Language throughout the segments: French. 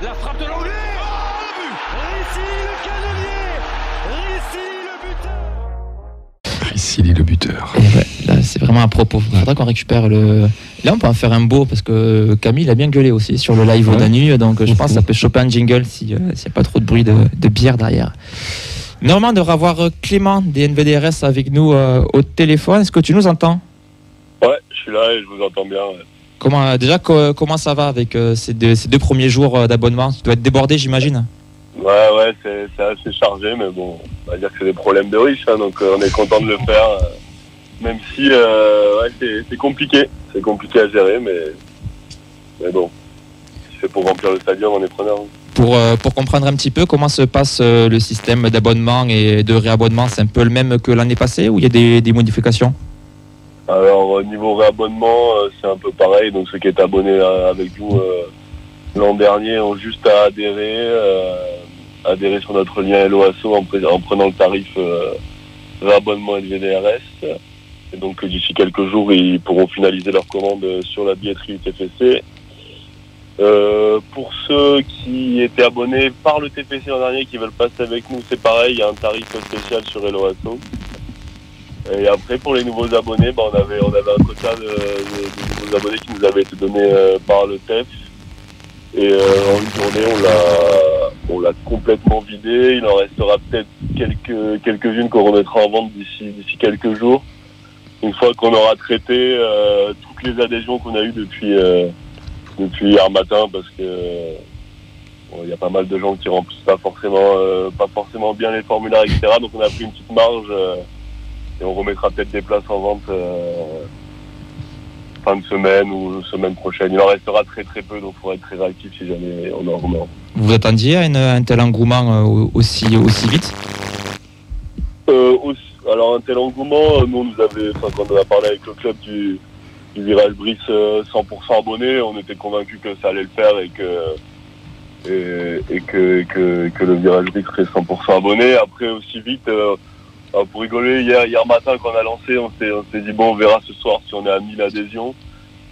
La frappe de l'anglais. Oh, le but. Rissi le cannelier. Rissi le buteur. Rissi le buteur. Et ouais, là c'est vraiment à propos. Il faudra qu'on récupère le. Là on peut en faire un beau parce que Camille a bien gueulé aussi sur le live au Danu, donc je pense que ça peut choper un jingle s'il n'y a pas trop de bruit de bière derrière. Normalement on devrait avoir Clément des NVDRS avec nous au téléphone. Est-ce que tu nous entends ? Ouais, je suis là et je vous entends bien. Ouais. Comment ça va avec ces deux premiers jours d'abonnement ? Tu dois être débordé, j'imagine. Ouais, c'est assez chargé, mais bon, on va dire que c'est des problèmes de riches, hein, donc on est content de le faire, même si c'est compliqué. C'est compliqué à gérer, mais bon, si c'est pour remplir le stadium, on est preneur. Pour comprendre un petit peu comment se passe le système d'abonnement et de réabonnement, c'est un peu le même que l'année passée ou il y a des modifications ? Alors au niveau réabonnement, c'est un peu pareil, donc ceux qui étaient abonnés avec nous l'an dernier ont juste à adhérer sur notre lien LOASO en prenant le tarif réabonnement NVDRS. Et donc d'ici quelques jours, ils pourront finaliser leur commande sur la billetterie TFC. Pour ceux qui étaient abonnés par le TPC l'an dernier, qui veulent passer avec nous, c'est pareil, il y a un tarif spécial sur LOASO. Et après, pour les nouveaux abonnés, on avait un quota de nouveaux abonnés qui nous avait été donné par le TEF. Et en une journée, on l'a complètement vidé. Il en restera peut-être quelques-unes qu'on remettra en vente d'ici quelques jours. Une fois qu'on aura traité toutes les adhésions qu'on a eues depuis hier matin, parce que il y a pas mal de gens qui remplissent pas forcément bien les formulaires, etc. Donc on a pris une petite marge et on remettra peut-être des places en vente fin de semaine ou semaine prochaine. Il en restera très très peu, donc il faudra être très réactif si jamais on en remet. Vous attendiez à un tel engouement aussi vite ? Alors un tel engouement, nous quand on a parlé avec le club du virage Brice 100% abonnés, on était convaincus que ça allait le faire et que le virage Brice serait 100% abonné. Après aussi vite, pour rigoler, hier matin quand on a lancé, on s'est dit on verra ce soir si on est à 1000 adhésions.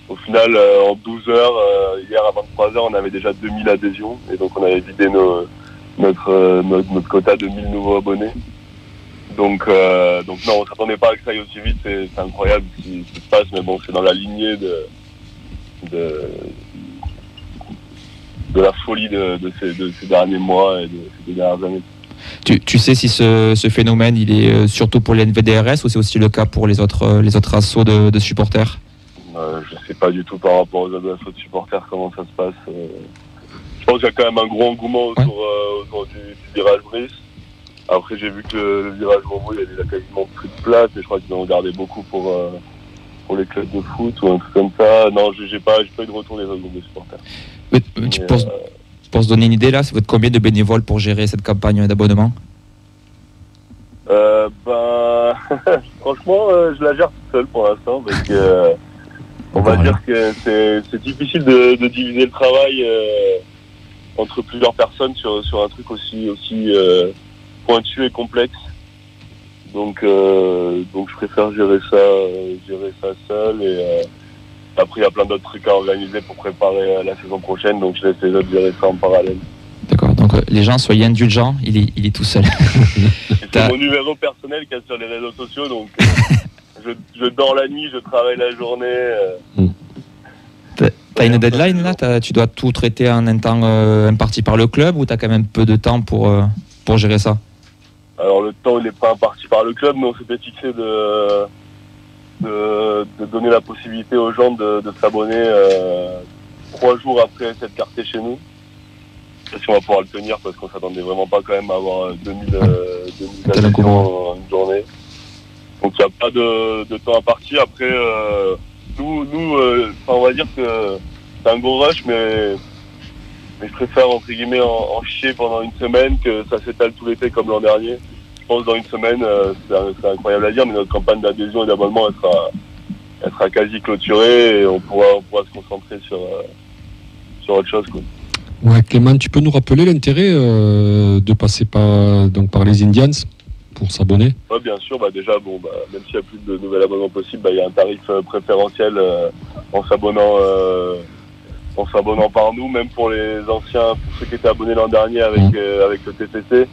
Au final, en 12 heures, hier à 23 heures, on avait déjà 2000 adhésions et donc on avait vidé notre quota de 1000 nouveaux abonnés. Donc non, on ne s'attendait pas à que ça aille aussi vite, c'est incroyable ce qui se passe, mais bon, c'est dans la lignée de la folie de ces derniers mois et de ces dernières années. Tu sais si ce phénomène il est surtout pour les NVDRS ou c'est aussi le cas pour les autres assos de supporters ? Je ne sais pas du tout par rapport aux autres assos de supporters comment ça se passe. Je pense qu'il y a quand même un gros engouement autour du virage Brice. Après j'ai vu que le virage Beauvau il y a déjà quasiment plus de place et je crois qu'ils en ont gardé beaucoup pour les clubs de foot ou un truc comme ça. Non, j'ai pas eu de retour des autres groupes de supporters. Pour se donner une idée là, ça vous êtes combien de bénévoles pour gérer cette campagne d'abonnement ? Franchement, je la gère tout seul pour l'instant parce que on va dire que c'est difficile de diviser le travail entre plusieurs personnes sur un truc aussi pointu et complexe. Donc je préfère gérer ça seul et après il y a plein d'autres trucs à organiser pour préparer la saison prochaine, donc je laisse les autres gérer ça en parallèle. D'accord, donc les gens soyez indulgents, il est tout seul. C'est mon numéro personnel qu'il y a sur les réseaux sociaux, donc je dors la nuit, je travaille la journée. T'as une deadline là ? Tu dois tout traiter en un temps imparti par le club ou t'as quand même peu de temps pour gérer ça ? Alors le temps il n'est pas imparti par le club, mais on s'était fixé de donner la possibilité aux gens de s'abonner 3 jours après cette carte chez nous. Je sais pas si on va pouvoir le tenir parce qu'on s'attendait vraiment pas quand même à avoir 2000 adhésions en une journée. Donc il n'y a pas de temps imparti. Après nous on va dire que c'est un gros rush, mais je préfère entre guillemets en chier pendant une semaine que ça s'étale tout l'été comme l'an dernier. Je pense que dans une semaine, c'est incroyable à dire, mais notre campagne d'adhésion et d'abonnement elle sera quasi clôturée et on pourra se concentrer sur autre chose, quoi. Ouais, Clément, tu peux nous rappeler l'intérêt de passer par les Indians pour s'abonner ? Oui, bien sûr. Déjà, même s'il n'y a plus de nouvel abonnement possible, il y a un tarif préférentiel en s'abonnant en s'abonnant par nous, même pour les anciens, pour ceux qui étaient abonnés l'an dernier avec le TCC.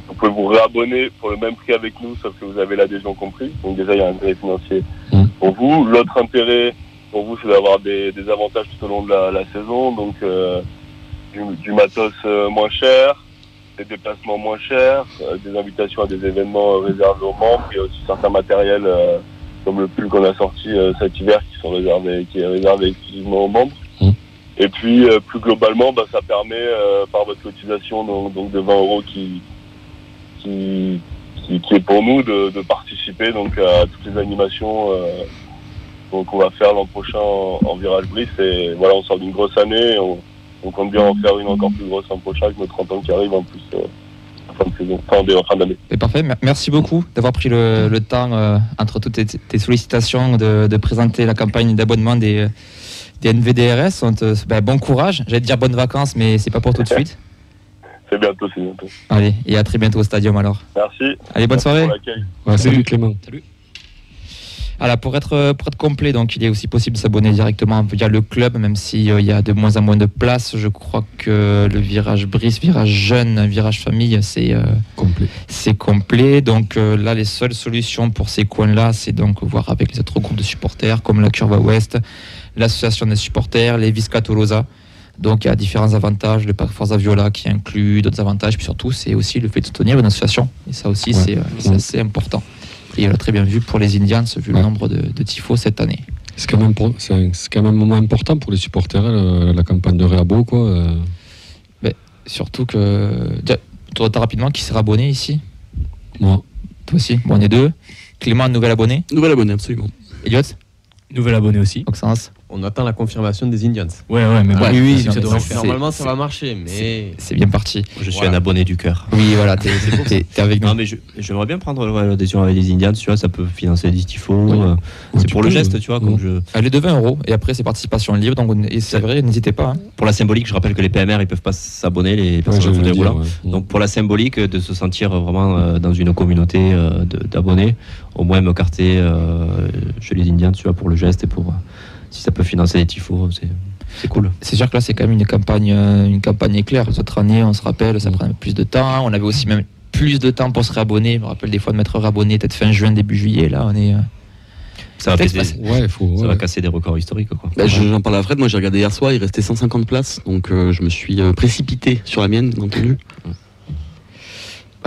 Vous pouvez vous réabonner pour le même prix avec nous, sauf que vous avez l'adhésion compris. Donc déjà, il y a un intérêt financier pour vous. L'autre intérêt pour vous, c'est d'avoir des avantages tout au long de la saison. Donc du matos moins cher, des déplacements moins chers, des invitations à des événements réservés aux membres. Il y a aussi certains matériels comme le pull qu'on a sorti cet hiver qui est réservé exclusivement aux membres. Et puis plus globalement, ça permet par votre cotisation donc de 20 € qui est pour nous de participer donc à toutes les animations qu'on va faire l'an prochain en Virage Brice. Et voilà, on sort d'une grosse année, on compte bien en faire une encore plus grosse l'an prochain avec nos 30 ans qui arrivent en plus en fin de saison, en fin d'année. C'est parfait, merci beaucoup d'avoir pris le temps entre toutes tes sollicitations de présenter la campagne d'abonnement des NVDRS. Bon courage, j'allais te dire bonnes vacances, mais c'est pas pour tout de suite. C'est bientôt. Allez, et à très bientôt au stadium alors. Merci. Allez, bonne soirée. Salut Clément. Salut. Alors pour être complet, donc il est aussi possible de s'abonner directement via le club, même s'il y a de moins en moins de places. Je crois que le virage Brice, virage jeune, virage famille, c'est complet. Donc là, les seules solutions pour ces coins-là, c'est donc voir avec les autres groupes de supporters, comme la Curva Ouest, l'association des supporters, les Visca Tolosa. Donc il y a différents avantages, le parc Forza Viola qui inclut d'autres avantages, puis surtout c'est aussi le fait de soutenir une association, et ça aussi c'est assez important. Et on l'a très bien vu pour les Indians, vu le nombre de tifos cette année. C'est quand même un moment important pour les supporters, la campagne de réabo, quoi. Surtout que... Toi, rapidement, qui s'est abonné ici? Moi. Toi aussi? Bon, on est deux. Clément, nouvel abonné? Nouvel abonné, absolument. Elliot? Nouvel abonné aussi. Oxens? On attend la confirmation des Indians. Ouais, mais oui, ça devrait faire. Normalement, ça va marcher, mais c'est bien parti. Je suis un abonné du cœur. Oui, voilà, t'es avec nous. Non, mais j'aimerais bien prendre l'adhésion avec les Indians, tu vois, ça peut financer des tifos. C'est pour le geste, tu vois. Elle est de 20 €, et après, c'est participation libre, donc c'est vrai, n'hésitez pas. Pour la symbolique, je rappelle que les PMR, ils peuvent pas s'abonner, les personnes en fauteuil roulant. Donc, pour la symbolique, de se sentir vraiment dans une communauté d'abonnés, au moins me carter chez les Indians, tu vois, pour le geste et pour. Si ça peut financer les tifos, c'est cool. C'est sûr que là, c'est quand même une campagne éclair. Cette année, on se rappelle, ça prenait plus de temps. On avait aussi même plus de temps pour se réabonner. Je me rappelle des fois de m'être réabonné peut-être fin juin, début juillet. Là, on est. Ça va casser des records historiques, quoi. J'en parle à Fred. Moi, j'ai regardé hier soir. Il restait 150 places, donc je me suis précipité sur la mienne, bien entendu.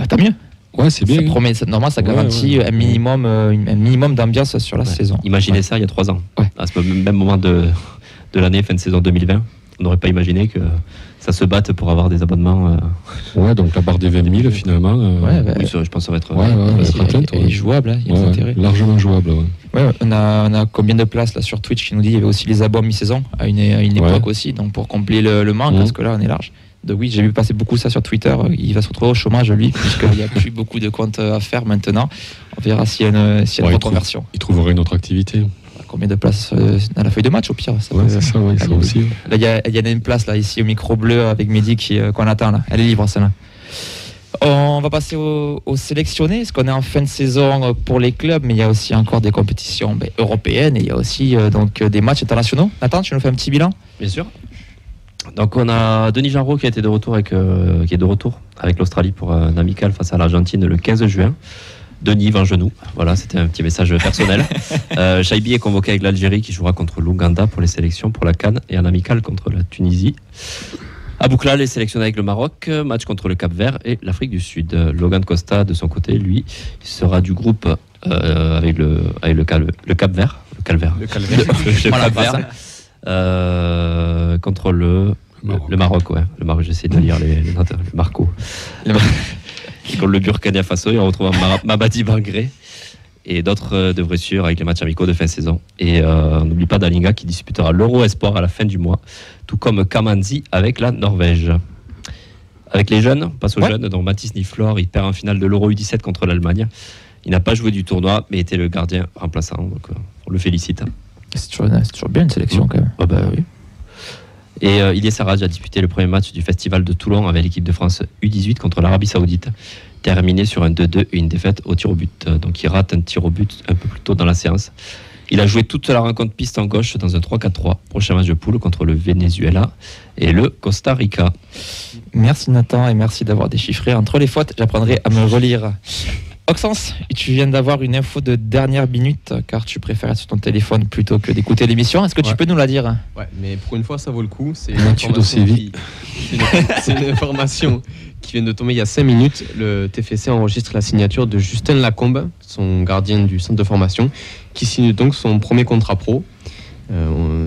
Tant mieux. Ouais, c'est bien. Ça promet, normalement, ça garantit un minimum d'ambiance sur la saison. Imaginez ça il y a 3 ans. À ce même moment de l'année, fin de saison 2020, on n'aurait pas imaginé que ça se batte pour avoir des abonnements. Ouais, donc la barre des 20 000 finalement. Oui, je pense que ça va être. Et jouable, il y a intérêt. Largement jouable. Ouais, on a combien de places là sur Twitch qui nous dit il y avait aussi les abos mi-saison à une époque aussi, donc pour combler le manque, parce que là on est large. Donc oui, j'ai vu passer beaucoup ça sur Twitter. Il va se retrouver au chômage, lui, puisqu'il n'y a plus beaucoup de comptes à faire maintenant. On verra s'il y a une reconversion. Il trouverait une autre activité. Combien de places dans la feuille de match, au pire? C'est ça, ça aussi. Là, il y a une place là, ici, au micro bleu, avec Mehdi qu'on attend. Là. Elle est libre, celle-là. On va passer aux sélectionnés, parce qu'on est en fin de saison pour les clubs, mais il y a aussi encore des compétitions européennes, et il y a aussi des matchs internationaux. Nathan, tu nous fais un petit bilan? Bien sûr. Donc on a Denis Genreau qui est de retour avec l'Australie pour un amical face à l'Argentine le 15 juin. Denis va en genou. Voilà, c'était un petit message personnel. Chaibi est convoqué avec l'Algérie qui jouera contre l'Ouganda pour les sélections pour la CAN et en amical contre la Tunisie. Abouklal est sélectionné avec le Maroc, match contre le Cap-Vert et l'Afrique du Sud. Logan Costa, de son côté, lui, sera du groupe avec le Cap-Vert. Le Calvaire. Le Cap-Vert. Contre le Maroc, ouais. Le Maroc, j'essaie de lire les notes. Le Marco. Contre le Burkina Faso, et on retrouve Mabadi Bangré et d'autres de blessures avec les matchs amicaux de fin de saison. Et on n'oublie pas Dalinga qui disputera l'Euro Espoir à la fin du mois, tout comme Kamanzi avec la Norvège. Avec les jeunes, on passe aux jeunes. Donc Mathis Niflor, il perd en finale de l'Euro U17 contre l'Allemagne. Il n'a pas joué du tournoi, mais était le gardien remplaçant. Donc on le félicite. C'est toujours bien une sélection quand même. Oui. Et Ilyes Sarraj a disputé le premier match du Festival de Toulon avec l'équipe de France U18 contre l'Arabie Saoudite, terminé sur un 2-2 et une défaite au tir au but. Donc il rate un tir au but un peu plus tôt dans la séance. Il a joué toute la rencontre piste en gauche dans un 3-4-3. Prochain match de poule contre le Venezuela et le Costa Rica. Merci Nathan et merci d'avoir déchiffré entre les fautes. J'apprendrai à me relire. Oxens, tu viens d'avoir une info de dernière minute car tu préfères être sur ton téléphone plutôt que d'écouter l'émission. Est-ce que tu peux nous la dire ? Ouais, mais pour une fois, ça vaut le coup. C'est une information qui vient de tomber il y a 5 minutes. Le TFC enregistre la signature de Justin Lacombe, son gardien du centre de formation, qui signe donc son premier contrat pro.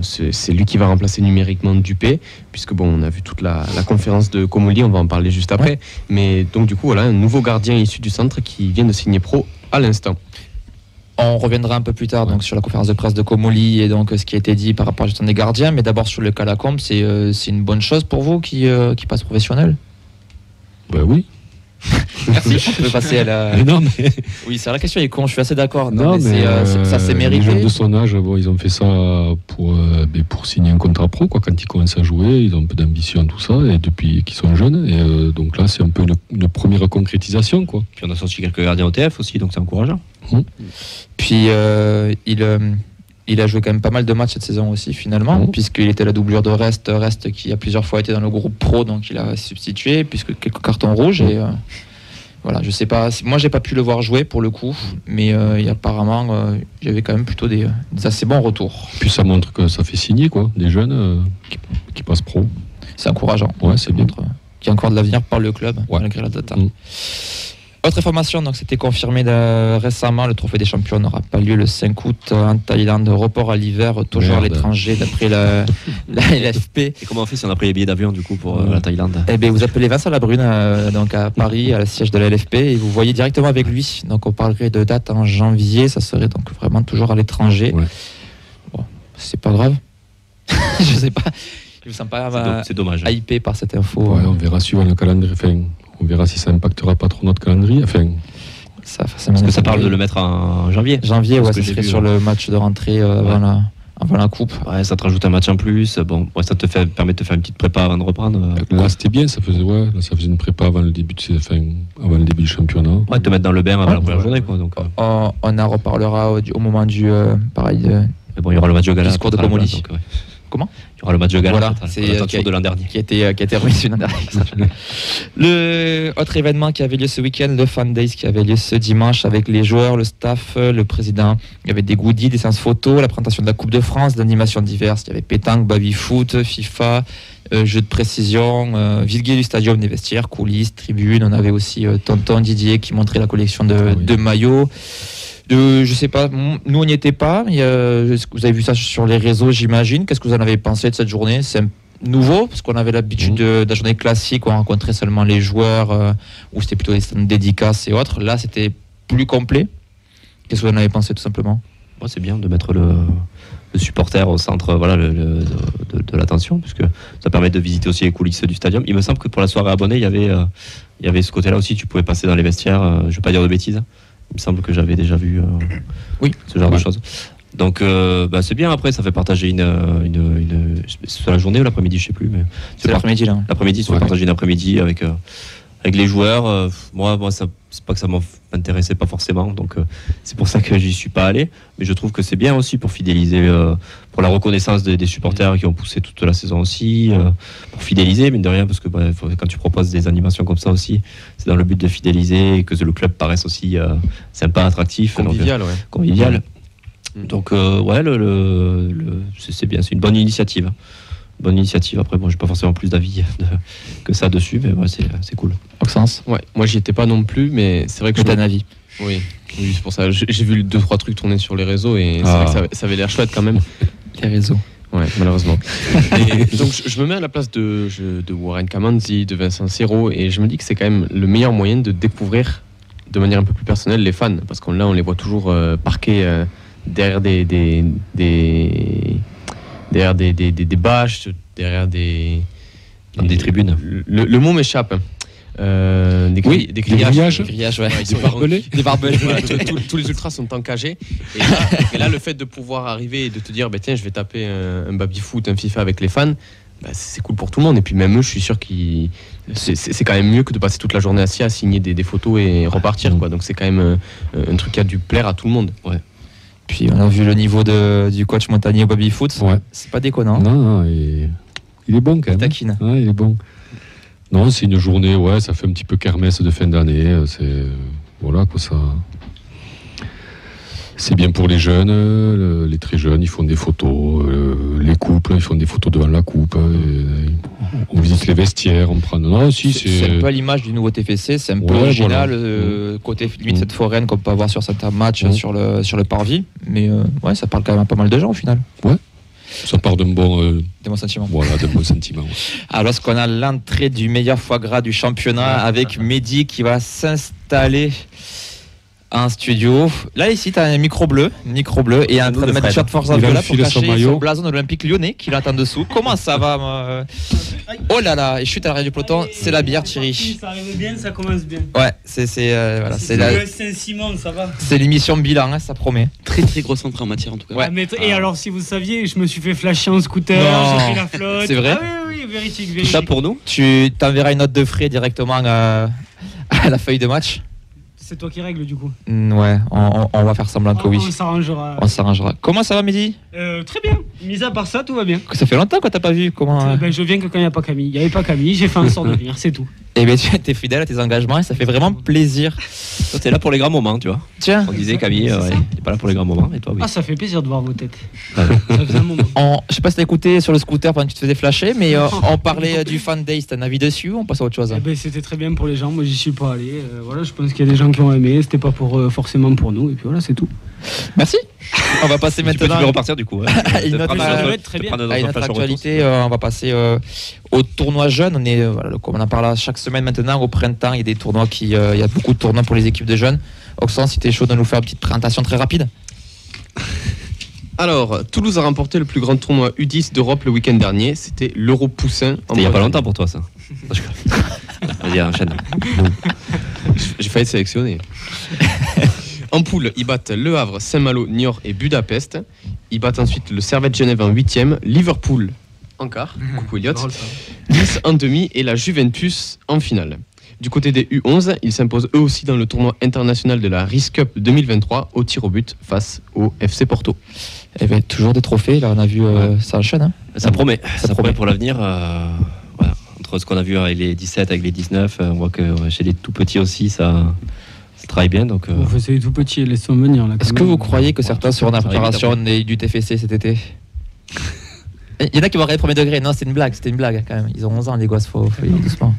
C'est lui qui va remplacer numériquement Dupé, puisque bon, on a vu toute la conférence de Comolli, on va en parler juste après. Mais donc du coup, voilà, un nouveau gardien issu du centre qui vient de signer pro à l'instant. On reviendra un peu plus tard donc, sur la conférence de presse de Comolli et donc ce qui a été dit par rapport à la gestion des gardiens. Mais d'abord sur le cas Lacombe, c'est une bonne chose pour vous qui passe professionnel ? Ben oui. Merci. On peut passer à la. Mais non, mais... Oui, c'est la question est con. Je suis assez d'accord. Non, mais ça c'est mérité. Les jeunes de son âge, bon, ils ont fait ça pour signer un contrat pro. Quoi. Quand ils commencent à jouer, ils ont un peu d'ambition, tout ça, et depuis qu'ils sont jeunes. Et donc là, c'est un peu une première concrétisation, quoi. Puis on a sorti quelques gardiens au TF aussi, donc c'est encourageant. Puis il a joué quand même pas mal de matchs cette saison aussi finalement, puisqu'il était la doublure de Rest qui a plusieurs fois été dans le groupe pro, donc il a substitué, puisque quelques cartons rouges et voilà, je sais pas, moi j'ai pas pu le voir jouer pour le coup, mais apparemment il y avait quand même plutôt des assez bons retours. Puis ça montre que ça fait signer quoi, des jeunes qui passent pro. C'est encourageant. Ouais, c'est bien. Qu'il y a encore de l'avenir par le club malgré la data. Autre information, donc c'était confirmé récemment, le Trophée des Champions n'aura pas lieu le 5 août en Thaïlande, report à l'hiver, toujours à l'étranger d'après la LFP. Et comment on fait si on a pris les billets d'avion du coup pour la Thaïlande ? Eh bien, vous appelez Vincent Labrune donc à Paris, à la siège de la LFP, et vous voyez directement avec lui. Donc on parlerait de date en janvier, ça serait donc vraiment toujours à l'étranger. Ouais. Bon, c'est pas grave. Je sais pas. Je me sens pas c'est dommage. Hypé par cette info. Ouais, on verra suivant le calendrier. Enfin, on verra si ça impactera pas trop notre calendrier. Enfin, parce que ça parle de le mettre en janvier. Janvier, ouais, ça serait sur le match de rentrée avant la coupe. Ouais, ça te rajoute un match en plus. Bon, ouais, ça te permet de te faire une petite prépa avant de reprendre. Là, c'était bien. Ça faisait une prépa avant le début du championnat. Ouais, te mettre dans le bain avant la première journée, quoi. Donc, on en reparlera au moment du pareil. Mais bon, il y aura le match de gala. Discours de Comolli. Comment ? Il y aura le match de gala. Voilà, c'est de l'an dernier. Qui a été remis l'an dernier. Le autre événement qui avait lieu ce week-end, le Fan Days qui avait lieu ce dimanche avec les joueurs, le staff, le président. Il y avait des goodies, des séances photos, la présentation de la Coupe de France, d'animations diverses. Il y avait pétanque, baby-foot, FIFA, jeux de précision, vide-gué du stadium, des vestiaires, coulisses, tribunes. On avait aussi Tonton Didier qui montrait la collection de maillots. Je sais pas, nous on n'y était pas. Vous avez vu ça sur les réseaux, j'imagine. Qu'est-ce que vous en avez pensé de cette journée ? C'est nouveau parce qu'on avait l'habitude de la journée classique où on rencontrait seulement les joueurs, où c'était plutôt des stands dédicaces et autres. Là, c'était plus complet. Qu'est-ce que vous en avez pensé tout simplement ? C'est bien de mettre le supporter au centre de l'attention, puisque ça permet de visiter aussi les coulisses du stadium. Il me semble que pour la soirée abonnée, il y avait ce côté-là aussi. Tu pouvais passer dans les vestiaires. Je ne vais pas dire de bêtises. Il me semble que j'avais déjà vu ce genre de choses. Donc c'est bien, après ça fait partager c'est la journée ou l'après-midi, je sais plus, mais c'est l'après-midi là. L'après-midi, ça fait partager une après-midi avec les joueurs. Moi ça, c'est pas que ça m'intéressait pas forcément, donc c'est pour ça que j'y suis pas allé, mais je trouve que c'est bien aussi pour fidéliser, pour la reconnaissance des supporters qui ont poussé toute la saison aussi, pour fidéliser, mine de rien, parce que quand tu proposes des animations comme ça aussi, c'est dans le but de fidéliser et que le club paraisse aussi sympa, attractif, convivial. Convivial. Donc c'est bien, c'est une bonne initiative. Après, bon, j'ai pas forcément plus d'avis que ça dessus, mais c'est cool. Maxence ? Ouais, moi j'y étais pas non plus, mais c'est vrai que t'as un avis. Oui, c'est pour ça. J'ai vu 2-3 trucs tourner sur les réseaux et c'est vrai que ça avait l'air chouette quand même. Les réseaux. Ouais, malheureusement. Et donc je me mets à la place de Warren Kamanzi, de Vincent Serrault, et je me dis que c'est quand même le meilleur moyen de découvrir de manière un peu plus personnelle les fans, parce qu'on les voit toujours parqués derrière des bâches, derrière des tribunes. Le mot m'échappe. Des grillages, des barbelés. Voilà, tous les ultras sont encagés. Et là, le fait de pouvoir arriver et de te dire, tiens, je vais taper un baby-foot, un FIFA avec les fans, c'est cool pour tout le monde. Et puis même eux, je suis sûr que c'est quand même mieux que de passer toute la journée assis à signer des photos et repartir, quoi. Donc c'est quand même un truc qui a dû plaire à tout le monde. Ouais. Puis on a vu le niveau du coach Montagnier au baby-foot. Ouais. C'est pas déconnant. Non, il est bon quand même. Taquine. Ouais, il est bon. Non, c'est une journée, ça fait un petit peu kermesse de fin d'année. Voilà quoi, ça. C'est bien pour les jeunes, les très jeunes, ils font des photos, les couples, ils font des photos devant la coupe, on visite les vestiaires, on prend... c'est un peu à l'image du nouveau TFC, c'est un peu original, côté limite cette foraine qu'on peut avoir sur certains matchs sur le parvis, mais ça parle quand même à pas mal de gens au final. Ouais, ça part d'un bon sentiment. Voilà, d'un bon sentiment. Ouais. Alors lorsqu'on a l'entrée du meilleur foie gras du championnat avec Mehdi qui va s'installer en studio. Là, ici, tu as un micro bleu et en train de mettre le shirt Force là pour cacher son blason de l'Olympique Lyonnais qui l'attend dessous. Comment ça va Oh là là, et chute à l'arrière du peloton, c'est la bière, Thierry. Ça arrive bien, ça commence bien. Ouais, c'est Saint-Simon, ça va. C'est l'émission bilan, ça promet. Très très grosse entrée en matière en tout cas. Ouais. Et alors, si vous saviez, je me suis fait flasher en scooter, j'ai pris la flotte. C'est vrai? Oui, véridique. Tout ça pour nous? Tu t'enverras une note de frais directement à la feuille de match? C'est toi qui règles du coup. Ouais, on va faire semblant que oui. On s'arrangera. Comment ça va, Mehdi? Très bien. Mis à part ça, tout va bien. Ça fait longtemps que t'as pas vu. Comment je viens que quand il n'y a pas Camille. Il n'y avait pas Camille, j'ai fait en sorte de venir, c'est tout. Et bien tu es fidèle à tes engagements et ça fait vraiment plaisir. Toi, t'es là pour les grands moments, tu vois. Tiens. On disait Camille, t'es pas là pour les grands moments, et toi, oui. Ah, ça fait plaisir de voir vos têtes. Ah, ça faisait un moment. Je sais pas si t'as écouté sur le scooter pendant que tu te faisais flasher, mais on parlait du Fan Day. T'as un avis dessus ou on passe à autre chose? C'était très bien pour les gens. Moi, j'y suis pas allé. Voilà, je pense qu'il y a des gens qui ont aimé. C'était pas forcément pour nous. Et puis voilà, c'est tout. Merci. On va passer maintenant. Tu peux repartir du coup. À une autre actualité. On va passer au tournoi jeune. On est, comme on en parle chaque semaine maintenant, au printemps, il y a des tournois il y a beaucoup de tournois pour les équipes de jeunes. Oxen, si t'es chaud de nous faire une petite présentation très rapide. Alors, Toulouse a remporté le plus grand tournoi U10 d'Europe le week-end dernier. C'était l'Euro Poussin. C'était il n'y a pas longtemps pour toi, ça. Vas-y, enchaîne. J'ai failli être sélectionné. En poule, ils battent Le Havre, Saint-Malo, Niort et Budapest. Ils battent ensuite le Servette Genève en 8e, Liverpool en quart, coucou Elliot, Nice en demi et la Juventus en finale. Du côté des U11, ils s'imposent eux aussi dans le tournoi international de la Risk Cup 2023 au tir au but face au FC Porto. Eh bien, toujours des trophées, là on a vu ça enchaîne. Hein. Ça promet pour l'avenir. Voilà. Entre ce qu'on a vu avec les 17, avec les 19, on voit que chez les tout petits aussi ça travaille bien. Donc, c'est les tout petits, laissons venir. Est-ce que vous croyez que certains seront dans la préparation du TFC cet été? Il y en a qui vont regarder premier degré. Non, c'était une blague quand même. Ils ont 11 ans les gosses, faut y aller doucement.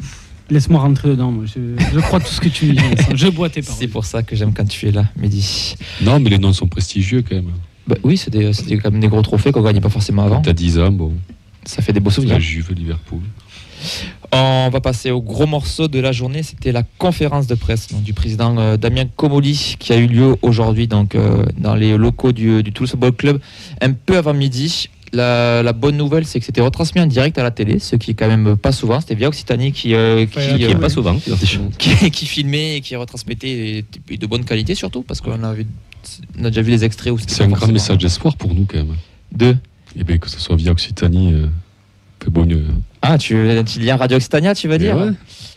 Laisse-moi rentrer dedans, moi. Je crois tout ce que tu me dis. Je bois tes paroles. C'est pour ça que j'aime quand tu es là, Mehdi. Non, mais les noms sont prestigieux quand même. Oui, c'était quand même des gros trophées qu'on gagnait pas forcément avant. T'as 10 ans, bon. Ça fait des beaux souvenirs. La Juve, Liverpool. On va passer au gros morceau de la journée. C'était la conférence de presse du président Damien Comolli qui a eu lieu aujourd'hui dans les locaux du Toulouse Football Club un peu avant midi. La bonne nouvelle, c'est que c'était retransmis en direct à la télé, ce qui est quand même pas souvent. C'était via Occitanie qui pas souvent, qui filmait et qui retransmettait de bonne qualité surtout, parce qu'on a déjà vu des extraits où c'est un grand message d'espoir pour nous quand même. Et bien que ce soit via Occitanie, fait beau mieux. Ah, tu liens Radio Occitania, tu vas dire? Ouais.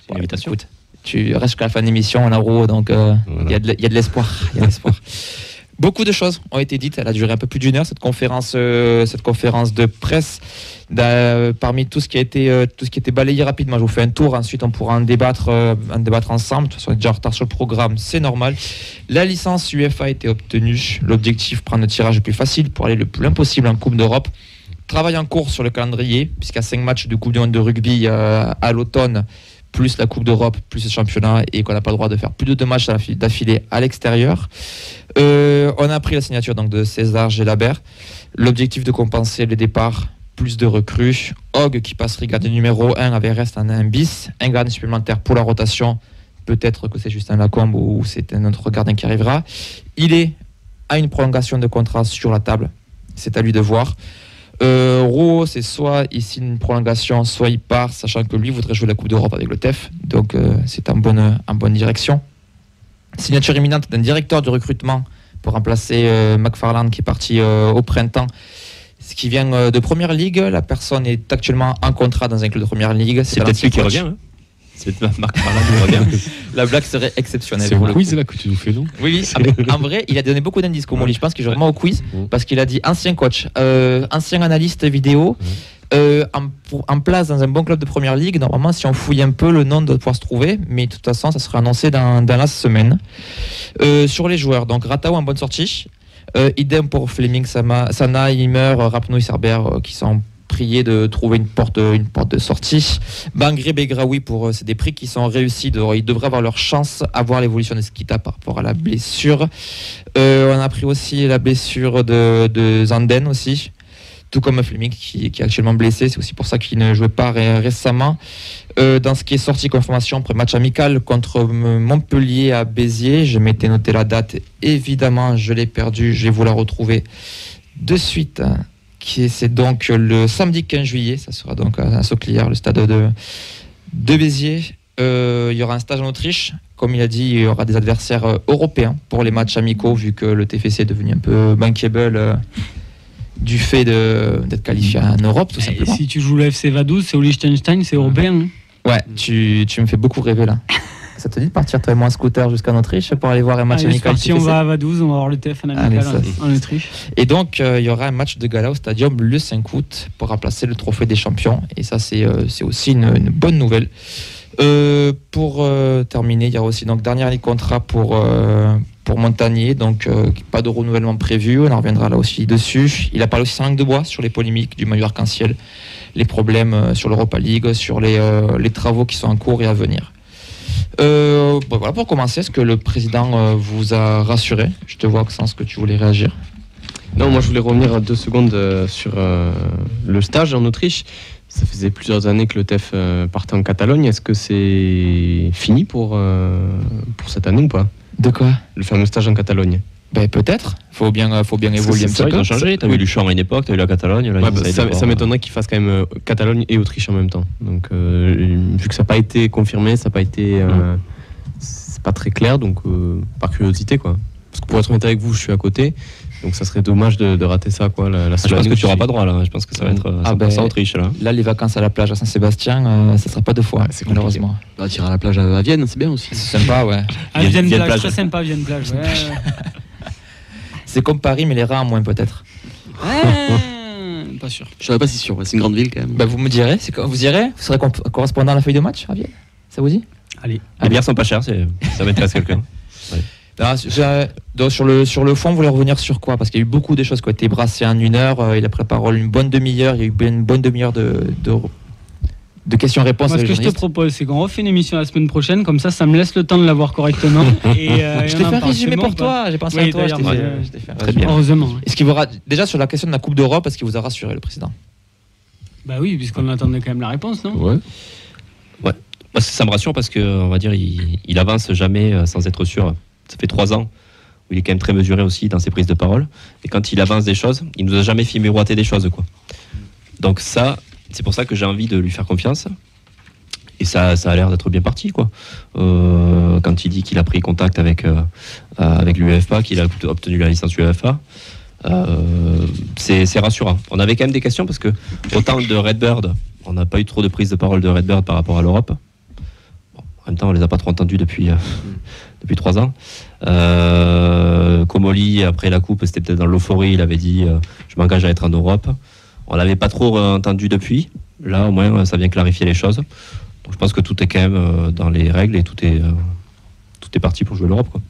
Bon, invitation. Écoute, tu restes jusqu'à la fin de l'émission en euro, donc il y a de l'espoir. Beaucoup de choses ont été dites. Elle a duré un peu plus d'une heure cette conférence de presse. Parmi tout ce qui a été balayé rapidement, je vous fais un tour. Ensuite, on pourra en débattre ensemble. De toute façon, on est déjà en retard sur le programme, c'est normal. La licence UEFA a été obtenue. L'objectif, prendre le tirage le plus facile pour aller le plus loin possible en Coupe d'Europe. Travail en cours sur le calendrier, puisqu'il y a 5 matchs de Coupe du Monde de rugby à l'automne, plus la Coupe d'Europe, plus le championnat, et qu'on n'a pas le droit de faire plus de 2 matchs d'affilée à l'extérieur. On a pris la signature donc, de César Gelabert. L'objectif de compenser les départs, plus de recrues. Hogg qui passerait gardien numéro 1 avec reste en 1 bis. Un gardien supplémentaire pour la rotation. Peut-être que c'est Justin Lacombe ou c'est un autre gardien qui arrivera. Il a une prolongation de contrat sur la table. C'est à lui de voir. Rouault, c'est soit il signe une prolongation, soit il part, sachant que lui voudrait jouer la Coupe d'Europe avec le TEF. Donc c'est en bonne direction. Signature imminente d'un directeur de recrutement pour remplacer McFarland qui est parti au printemps. Ce qui vient de Première Ligue. La personne est actuellement en contrat dans un club de Première Ligue. C'est peut-être lui qui revient. C'est Marc Marlin. La blague serait exceptionnelle. C'est un quiz là que tu nous fais, non? Oui. En vrai, il a donné beaucoup d'indices, Comolli. Je pense qu'il joue vraiment au quiz parce qu'il a dit ancien coach, ancien analyste vidéo. En place dans un bon club de première ligue, normalement, si on fouille un peu, le nom doit pouvoir se trouver, mais de toute façon, ça sera annoncé dans la semaine. Sur les joueurs, donc Ratao en bonne sortie, idem pour Fleming, Sana, Himmer, Rapnoe, Cerber, qui sont priés de trouver une porte de sortie. Bangré, Begraoui, c'est des prix qui sont réussis, ils devraient avoir leur chance à voir l'évolution de Skita par rapport à la blessure. On a pris aussi la blessure de Zanden aussi, tout comme Fleming qui est actuellement blessé, c'est aussi pour ça qu'il ne jouait pas récemment. Dans ce qui est sorti comme information après match amical contre Montpellier à Béziers, je m'étais noté la date, évidemment je l'ai perdue, je vais vous la retrouver de suite, c'est donc le samedi 15 juillet, ça sera donc à Sauclière, le stade de Béziers. Il y aura un stage en Autriche, comme il a dit, il y aura des adversaires européens pour les matchs amicaux, vu que le TFC est devenu un peu bankable du fait d'être qualifié en Europe, tout simplement. Et si tu joues le FC Vaduz, c'est au Liechtenstein, c'est européen. Hein. Ouais, tu me fais beaucoup rêver là. Ça te dit de partir toi et moi en scooter jusqu'en Autriche pour aller voir un match amical? Si on va à Vaduz, on va voir le TF en amical en Autriche. Et donc il y aura un match de gala au Stadium le 5 août pour remplacer le trophée des champions. Et ça c'est aussi une bonne nouvelle. Pour terminer, il y a aussi donc dernier année de contrat pour Montagnier, donc pas de renouvellement prévu, on en reviendra là aussi dessus. Il a parlé aussi sans langue de bois sur les polémiques du maillot arc-en-ciel, les problèmes sur l'Europa League, sur les travaux qui sont en cours et à venir. Voilà, pour commencer, est-ce que le président vous a rassuré? Je te vois, Maxence, que tu voulais réagir. Non, moi je voulais revenir 2 secondes sur le stage en Autriche. Ça faisait plusieurs années que le TEF partait en Catalogne. Est-ce que c'est fini pour cette année ou pas? De quoi? Le fameux stage en Catalogne. Ben, peut-être. Faut bien évoluer un petit peu. Ça a changé. T'as eu Luchon à une époque, t'as eu la Catalogne. Là, ça m'étonnerait qu'ils fassent quand même Catalogne et Autriche en même temps. Donc, vu que ça n'a pas été confirmé, ça n'a pas été, c'est pas très clair. Donc, par curiosité, quoi. Parce que pour être honnête avec vous, je suis à côté. Donc ça serait dommage de rater ça, quoi. Je pense que tu n'auras pas droit là. Je pense que ça va être 100% Autriche là. Là, les vacances à la plage à Saint-Sébastien, ça sera pas 2 fois, malheureusement. Bah, tirer à la plage à Vienne, c'est bien aussi. C'est sympa, ouais. Vienne plage, très sympa, Vienne plage. Ouais. C'est comme Paris, mais les rats en moins peut-être. Pas sûr. Je serais pas si sûr. C'est une grande ville quand même. Bah, vous me direz, vous irez? Vous serez correspondant à la feuille de match à Vienne? Ça vous dit? Allez. Les bières sont pas chères, ça m'intéresse quelqu'un. Ouais. Donc, sur le fond, vous voulez revenir sur quoi? Parce qu'il y a eu beaucoup de choses qui ont été brassées en 1 heure. Il a pris la parole une bonne demi-heure. Il y a eu une bonne demi-heure de questions-réponses. Ce que je te propose, c'est qu'on refait une émission la semaine prochaine. Comme ça me laisse le temps de la voir correctement. Je t'ai fait un résumé pour toi. J'ai pensé à toi. Je t'ai fait très bien. Heureusement. Est-ce qu'il vous déjà sur la question de la Coupe d'Europe, est-ce qu'il vous a rassuré, le président? Bah oui, puisqu'on attendait quand même la réponse, non? Ouais. Ça me rassure parce que, on va dire, il avance jamais sans être sûr. Ça fait 3 ans où il est quand même très mesuré aussi dans ses prises de parole. Et quand il avance des choses, il nous a jamais fait miroiter des choses, quoi. Donc ça, c'est pour ça que j'ai envie de lui faire confiance. Et ça a l'air d'être bien parti, quoi. Quand il dit qu'il a pris contact avec l'UEFA, qu'il a obtenu la licence UEFA, c'est rassurant. On avait quand même des questions parce que autant de Redbird, on n'a pas eu trop de prises de parole de Redbird par rapport à l'Europe. En même temps, on les a pas trop entendus depuis 3 ans. Comolli, après la coupe, c'était peut-être dans l'euphorie, il avait dit je m'engage à être en Europe. On l'avait pas trop entendu depuis. Là, au moins, ça vient clarifier les choses. Donc, je pense que tout est quand même dans les règles et tout est parti pour jouer l'Europe, quoi.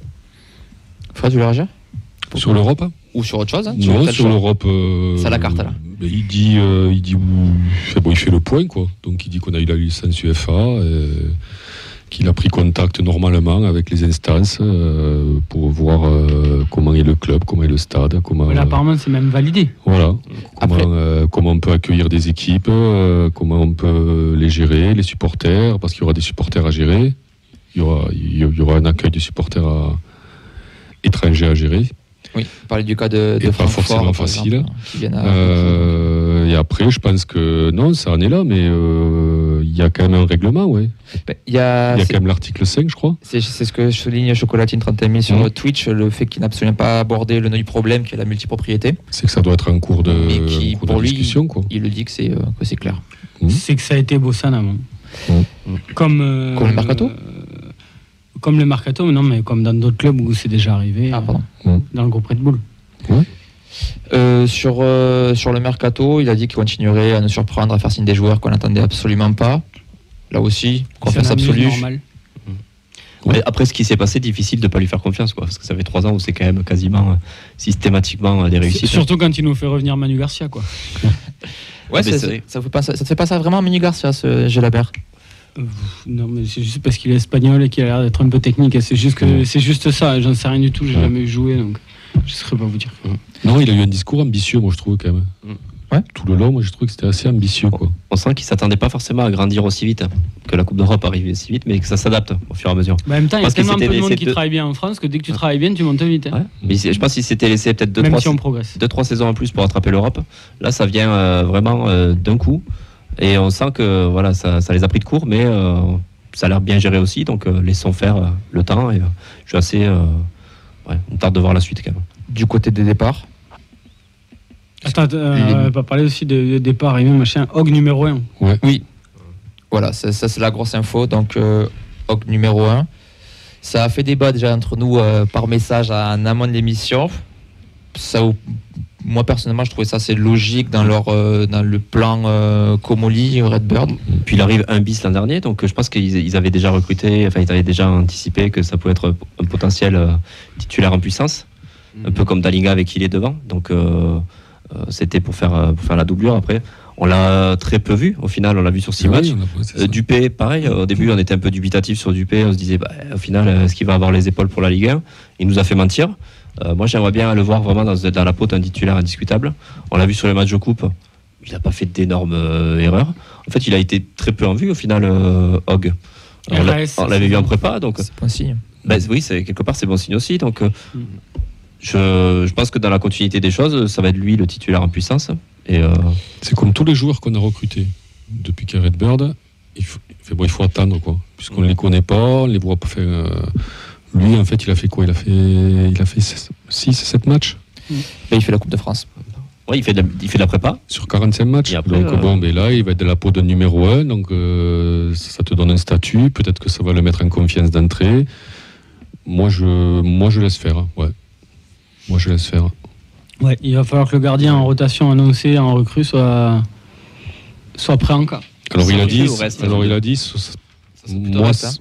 Fred, tu veux réagir? Sur l'Europe? Ou sur autre chose, hein? Non, sur l'Europe. C'est à la carte, là. Il dit il fait le point, quoi. Donc il dit qu'on a eu la licence UEFA, qu'il a pris contact normalement avec les instances pour voir comment est le club, comment est le stade, comment. Voilà, apparemment, c'est même validé. Voilà. Comment on peut accueillir des équipes, comment on peut les gérer, les supporters, parce qu'il y aura des supporters à gérer. Il y aura un accueil de supporters étrangers à gérer. Oui, parler du cas de pas forcément facile. Et après, je pense que non, ça en est là, mais il y a quand même un règlement, ouais. Il y a quand même l'article 5, je crois. C'est ce que je souligne Chocolatine 31 000 sur Twitch, le fait qu'il n'a absolument pas abordé le nœud du problème, qui est la multipropriété. C'est que ça doit être un cours de discussion, quoi. Il le dit que c'est clair. C'est que ça a été bossé en amont. Comme le Mercato Comme le Mercato, non, mais comme dans d'autres clubs où c'est déjà arrivé, dans le groupe Red Bull. Sur le Mercato, il a dit qu'il continuerait à nous surprendre, à faire signer des joueurs qu'on n'attendait absolument pas. Là aussi, confiance absolue. Ouais. Après ce qui s'est passé, difficile de ne pas lui faire confiance, quoi, parce que ça fait 3 ans où c'est quand même quasiment systématiquement des réussites. Surtout quand il nous fait revenir Manu Garcia, quoi. Ouais, ça te fait pas ça vraiment Manu Garcia, ce Gelabert? Non, mais c'est juste parce qu'il est espagnol et qu'il a l'air d'être un peu technique. C'est juste ça. J'en sais rien du tout. J'ai jamais joué, donc je ne saurais pas vous dire. Non, il a eu un discours ambitieux, moi je trouve quand même. Ouais. Tout le long, moi je trouve que c'était assez ambitieux, quoi. On sent qu'il s'attendait pas forcément à grandir aussi vite, que la Coupe d'Europe arrive aussi vite, mais que ça s'adapte au fur et à mesure. En même temps, il y a tellement peu de monde qui travaille bien en France que dès que tu travailles bien, tu montes vite. Ouais. Mais je pense qu'il s'était laissé peut-être 2-3 saisons en plus pour rattraper l'Europe. Là, ça vient vraiment d'un coup. Et on sent que voilà, ça les a pris de court, mais ça a l'air bien géré aussi. Donc laissons faire le temps. Et je suis assez. On tarde de voir la suite quand même. Du côté des départs. Attends, on va pas parler aussi de départ et même machin. Hog numéro 1. Ouais. Oui. Voilà, ça c'est la grosse info. Donc Hog numéro 1. Ça a fait débat déjà entre nous par message en amont de l'émission. Moi personnellement, je trouvais ça assez logique dans le plan Comoli Redbird. Puis il arrive un bis l'an dernier, donc je pense qu'ils avaient déjà recruté, enfin ils avaient déjà anticipé que ça pouvait être un potentiel titulaire en puissance, un peu comme Dalinga avec qui il est devant. Donc c'était pour faire la doublure. Après, on l'a très peu vu. Au final, on l'a vu sur 6 matchs. Dupé, pareil. Au début, on était un peu dubitatif sur Dupé. On se disait, au final, est-ce qu'il va avoir les épaules pour la Ligue 1 ? Il nous a fait mentir. Moi, j'aimerais bien le voir vraiment dans la peau d'un titulaire indiscutable. On l'a vu sur les matchs de coupe. Il n'a pas fait d'énormes erreurs. En fait, il a été très peu en vue, au final, Hog. On l'avait vu en prépa. Donc, c'est bon signe. Oui, quelque part, c'est bon signe aussi. Donc, je pense que dans la continuité des choses, ça va être lui le titulaire en puissance. Et c'est comme tous les joueurs qu'on a recrutés depuis qu'il y a Redbird. Il faut attendre, quoi. Puisqu'on ne les connaît pas, on ne les voit pas faire... Lui, en fait, il a fait quoi ? Il a fait 6-7 matchs. Et il fait la Coupe de France. Oui, il fait de la prépa. Sur 45 matchs. Après, donc, là, il va être de la peau de numéro 1. Donc, ça te donne un statut. Peut-être que ça va le mettre en confiance d'entrée. Moi, je laisse faire. Ouais. Moi, je laisse faire. Ouais, il va falloir que le gardien en rotation annoncé en recrue soit prêt en cas. Alors, il a dit...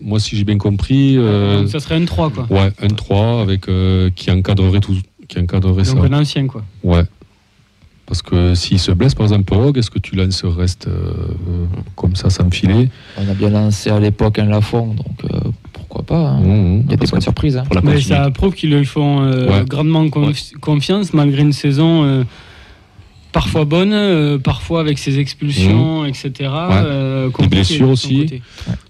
Moi, si j'ai bien compris... ça serait un 3, quoi. Ouais, un 3 avec, qui encadrerait ça. Donc un ancien, quoi. Ouais. Parce que s'il se blesse, par exemple, Hog, est-ce que tu lances le reste comme ça, sans filet ? On a bien lancé à l'époque un Lafont, donc pourquoi pas. Hein. Il y a des bonnes surprises. Hein. Mais ça prouve qu'ils lui font grandement confiance, malgré une saison... parfois bonne, parfois avec ses expulsions, etc. Des blessures aussi.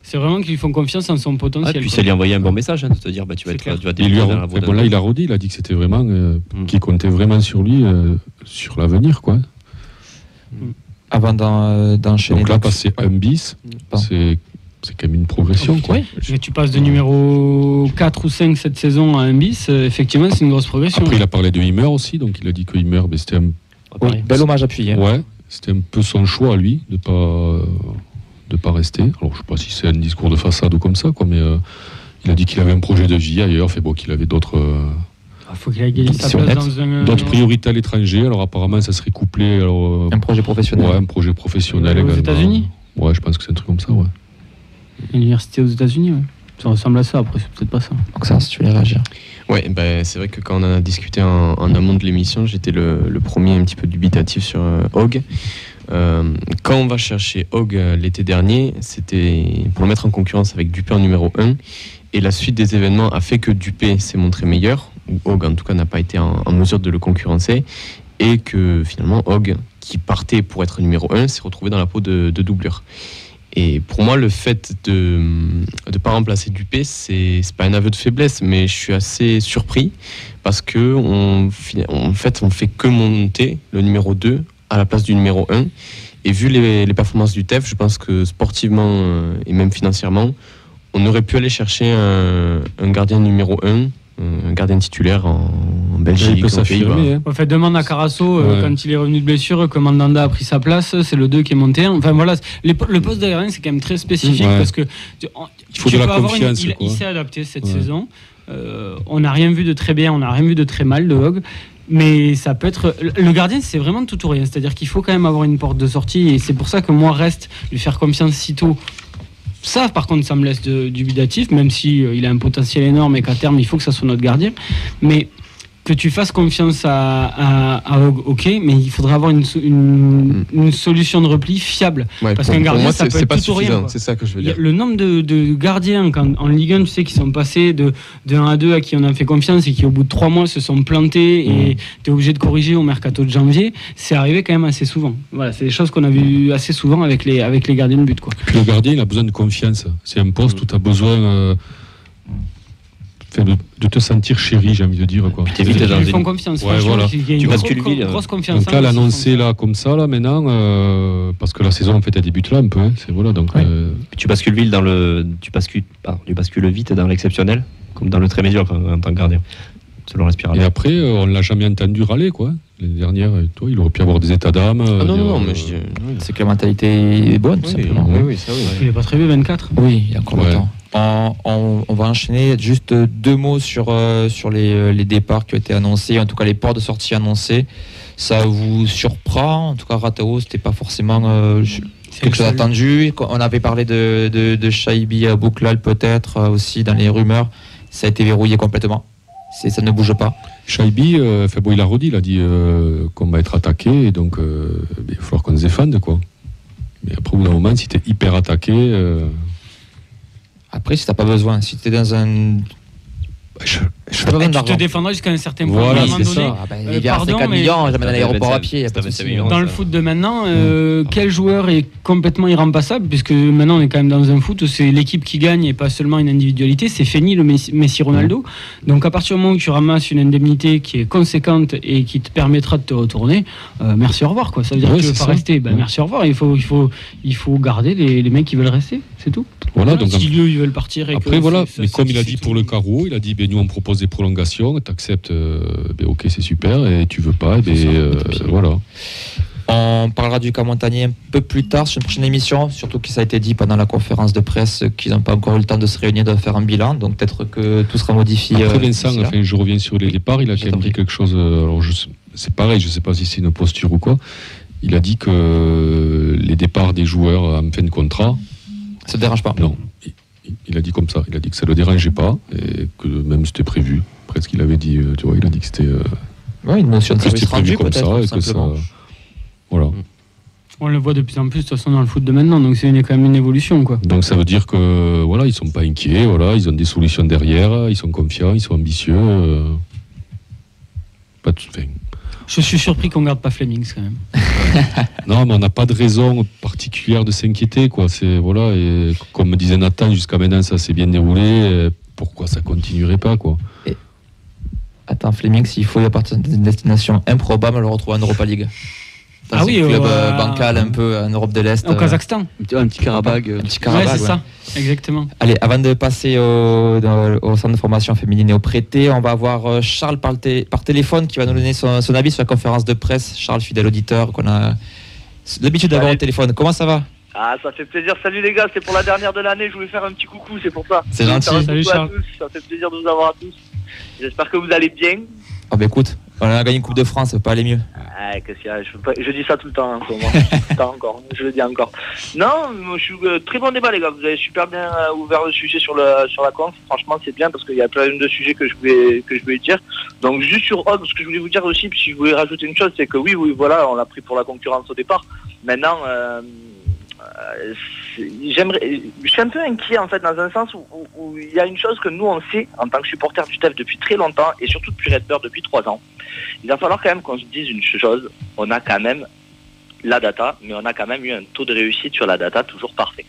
C'est vraiment qu'ils font confiance en son potentiel. Et puis ça lui a envoyé un bon message, de te dire tu vas là, il a redit, il a dit que c'était vraiment qu'il comptait vraiment sur lui, sur l'avenir, quoi. Avant d'enchaîner. Donc là, passer un bis, c'est quand même une progression, quoi. Oui, mais tu passes de numéro 4 ou 5 cette saison à un bis, effectivement, c'est une grosse progression. Après, il a parlé de Himmer aussi, donc il a dit que Himmer, c'était un... Oui, bel hommage appuyé. Ouais, c'était un peu son choix à lui de pas rester. Alors je sais pas si c'est un discours de façade ou comme ça, quoi, mais il a dit qu'il avait un projet de vie ailleurs, qu'il avait d'autres. Faut qu'il ait sa place dans d'autres priorités à l'étranger. Alors apparemment ça serait couplé. Un projet professionnel. Ouais, un projet professionnel. Aux États-Unis. Ouais, je pense que c'est un truc comme ça, ouais. Université aux États-Unis, ouais. Ça ressemble à ça, après c'est peut-être pas ça. Donc ça, si tu voulais réagir. Ouais, c'est vrai que quand on en a discuté en amont de l'émission, j'étais le premier un petit peu dubitatif sur Hog. Quand on va chercher Hog l'été dernier, c'était pour le mettre en concurrence avec Dupé en numéro 1. Et la suite des événements a fait que Dupé s'est montré meilleur, ou Hog en tout cas n'a pas été en mesure de le concurrencer. Et que finalement Hog, qui partait pour être numéro 1, s'est retrouvé dans la peau de doublure. Et pour moi, le fait de ne pas remplacer Dupé, c'est pas un aveu de faiblesse, mais je suis assez surpris parce que on fait que monter le numéro 2 à la place du numéro 1. Et vu les performances du TEF, je pense que sportivement et même financièrement, on aurait pu aller chercher un gardien numéro 1, un gardien titulaire en Belgique, aux Pays-Bas. En fait, demande à Carasso, quand il est revenu de blessure, que Mandanda a pris sa place, c'est le 2 qui est monté. Enfin voilà, le poste de gardien, c'est quand même très spécifique parce que il faut de la confiance. Il s'est adapté cette saison. On n'a rien vu de très bien, on n'a rien vu de très mal de Hogg. Mais ça peut être. Le gardien, c'est vraiment tout ou rien. C'est-à-dire qu'il faut quand même avoir une porte de sortie. Et c'est pour ça que moi, reste lui faire confiance si tôt. Ça, par contre, ça me laisse dubitatif, même si il a un potentiel énorme et qu'à terme, il faut que ça soit notre gardien. Mais que tu fasses confiance à Hogg, ok, mais il faudrait avoir une solution de repli fiable. Parce qu'un gardien, ça peut être tout ou rien. C'est ça que je veux dire. Le nombre de gardiens en Ligue 1, tu sais, qui sont passés de 1 à 2 à qui on a fait confiance et qui, au bout de 3 mois, se sont plantés et tu es obligé de corriger au mercato de janvier, c'est arrivé quand même assez souvent. Voilà, c'est des choses qu'on a vues assez souvent avec les gardiens de but, quoi. Et puis le gardien, il a besoin de confiance. C'est un poste où tu as besoin. De te sentir chéri, j'ai envie de dire, quoi. Ils lui font confiance. Voilà. Tu bascules vite. Grosse confiance. Donc là, l'annoncer là comme ça, là maintenant, parce que la saison en fait elle débute là un peu. C'est voilà donc. Tu bascules vite tu bascules vite dans l'exceptionnel, comme dans le très médiocre en tant que gardien, selon la spirale. Et après, on l'a jamais entendu râler, quoi. L'année dernière, toi, il aurait pu avoir des états d'âme. Non, mais c'est que la mentalité est bonne, tout simplement. Oui, ça, oui. Il n'est pas très vieux, 24. Oui, il y a encore longtemps. On va enchaîner juste 2 mots sur les départs qui ont été annoncés, en tout cas les ports de sortie annoncés. Ça vous surprend? En tout cas, Ratao, c'était pas forcément quelque chose d'attendu. On avait parlé de Shaibi à Bouklal peut-être aussi dans les rumeurs. Ça a été verrouillé complètement. Ça ne bouge pas. Shaibi, il a redit, il a dit qu'on va être attaqué, et donc il va falloir qu'on se défende, quoi. Mais après, au bout d'un moment, si tu es hyper attaqué. Après, si tu n'as pas besoin, si tu es dans un. Tu te défendras jusqu'à un certain point. Voilà, c'est ça. Il y a 4 millions, j'amène à l'aéroport à pied. Dans le foot de maintenant, quel joueur est complètement irremplaçable? Puisque maintenant, on est quand même dans un foot où c'est l'équipe qui gagne et pas seulement une individualité. C'est fini le Messi Ronaldo. Donc, à partir du moment où tu ramasses une indemnité qui est conséquente et qui te permettra de te retourner, merci, au revoir, quoi. Ça veut dire que tu ne veux pas rester. Merci, au revoir. Il faut garder les mecs qui veulent rester. C'est tout. Voilà, donc si eux, ils veulent partir. Après, voilà. Mais comme il a dit pour le carreau, il a dit nous, on propose des prolongations, tu acceptes, ok, c'est super, et tu veux pas, voilà. On parlera du cas Montagnier un peu plus tard sur une prochaine émission, surtout que ça a été dit pendant la conférence de presse qu'ils n'ont pas encore eu le temps de se réunir, de faire un bilan, donc peut-être que tout sera modifié. Après Vincent, je reviens sur les départs, il a quand même dit quelque chose, alors c'est pareil, je ne sais pas si c'est une posture ou quoi, il a dit que les départs des joueurs en fin de contrat... Ça ne dérange pas? Non. Il a dit comme ça, il a dit que ça ne le dérangeait pas et que même c'était prévu. Presque il avait dit, tu vois, il a dit que c'était une notion de service rendu comme ça et que ça. Voilà. On le voit de plus en plus de toute façon dans le foot de maintenant, donc c'est quand même une évolution, quoi. Donc ça veut dire que voilà, ils sont pas inquiets, voilà, ils ont des solutions derrière, ils sont confiants, ils sont ambitieux. Pas de fin. Je suis surpris qu'on garde pas Flemings quand même. Non, mais on n'a pas de raison particulière de s'inquiéter, quoi. C'est voilà, et comme me disait Nathan, jusqu'à maintenant ça s'est bien déroulé. Pourquoi ça continuerait pas, quoi? Attends, Flemings, s'il faut y partir d'une destination improbable, on le retrouve en Europa League. Dans un club bancal un peu en Europe de l'Est. Au Kazakhstan. Un petit Karabagh. Ouais, c'est ça, exactement. Allez, avant de passer au centre de formation féminine et au prêté, on va avoir Charles par téléphone qui va nous donner son avis sur la conférence de presse. Charles, fidèle auditeur qu'on a l'habitude d'avoir au téléphone. Comment ça va? Ah, ça fait plaisir. Salut les gars, c'est pour la dernière de l'année. Je voulais faire un petit coucou, c'est pour ça. C'est gentil. Salut Charles. Ça fait plaisir de vous avoir à tous. J'espère que vous allez bien. Ah bah écoute, on a gagné une Coupe de France, ça peut pas aller mieux. Ah, qu'est-ce qu'il y a, je dis ça tout le temps, tout le temps encore, je le dis encore. Non, je suis très bon débat les gars, vous avez super bien ouvert le sujet sur la conf. Franchement c'est bien parce qu'il y a plein de sujets que je voulais dire. Donc juste sur Hogg, ce que je voulais vous dire aussi, si je voulais rajouter une chose, c'est que oui voilà, on l'a pris pour la concurrence au départ. Maintenant je suis un peu inquiet en fait dans un sens où il y a une chose que nous on sait en tant que supporters du TEF depuis très longtemps et surtout depuis Redbird depuis 3 ans. Il va falloir quand même qu'on se dise une chose, on a quand même la data, mais on a quand même eu un taux de réussite sur la data toujours parfait,